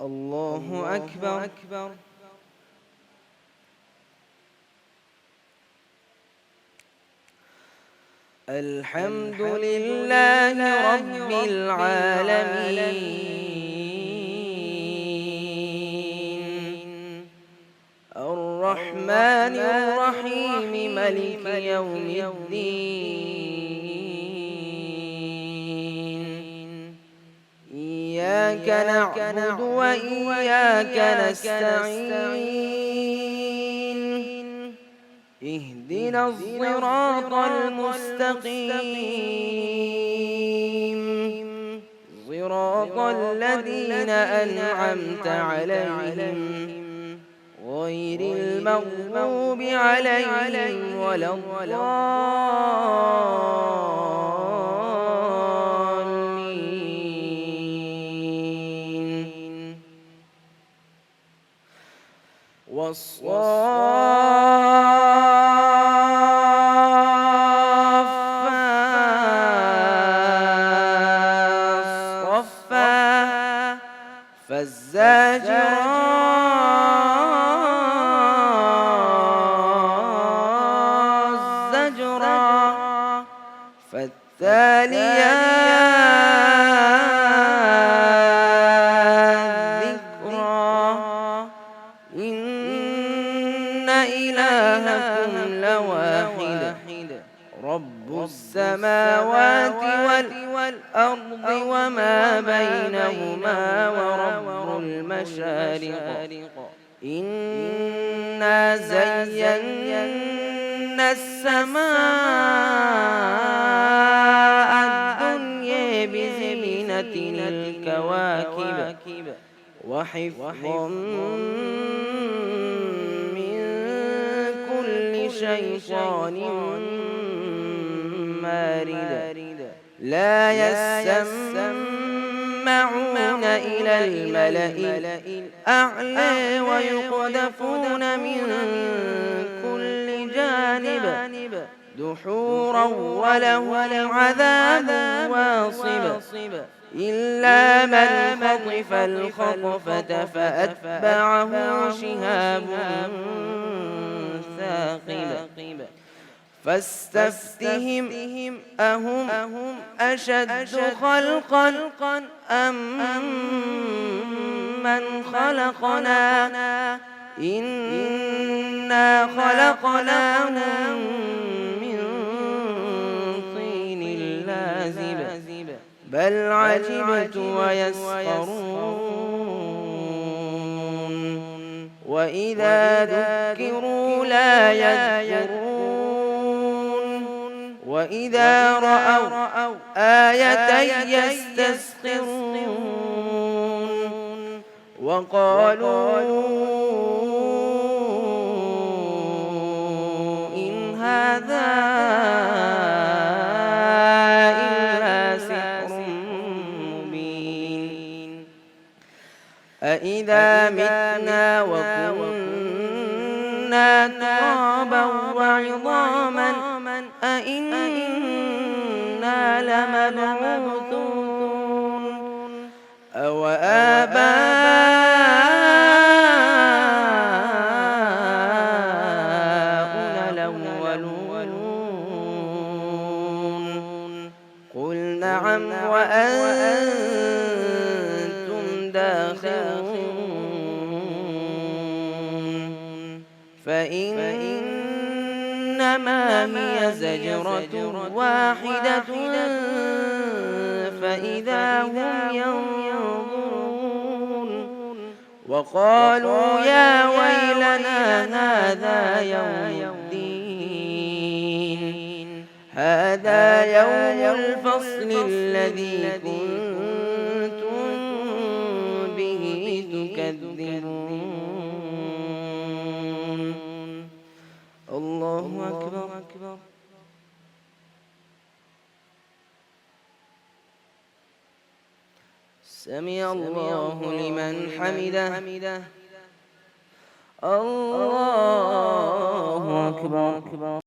الله أكبر. الحمد لله رب العالمين الرحمن الرحيم ملك يوم الدين إياك نعبد وإياك نستعين اهدنا الصراط المستقيم صراط الذين أنعمت عليهم غير المغضوب عليهم ولا الضالين. والصافات صفا فالزاجرات زجرا فالتاليات ذكرا إن إلهكم لواحد رب السماوات والأرض وما بينهما ورب المشارق إنا زينا السماء الدنيا بزينة الكواكب وحفظا من كل شيطان مارد لا يسمعون إلى الملأ الأعلى ويقذفون من كل جانب دحورا ولهم عذاب واصب إلا من خطف الخطفة فأتبعه شهاب ثاقب فاستفتهم أهم أشد خلقا أم من خلقنا إنا خلقناهم من طين لازب بل عجبت ويسخرون وإذا ذكروا لا يذكرون وإذا رأوا آية يستسخرون وقالوا إن هذا إلا سحر مبين أإذا متنا وكنا ترابا وعظاما أإنا لمبعوثون أو آباؤنا الأولون قل نعم وأنتم داخرون فإنما هي زجرة واحدة فإذا هم ينظرون وقالوا يا ويلنا هذا يوم الدين هذا يوم الفصل الذي كنتم به تكذبون. الله أكبر. سمع الله لمن حمده. الله أكبر.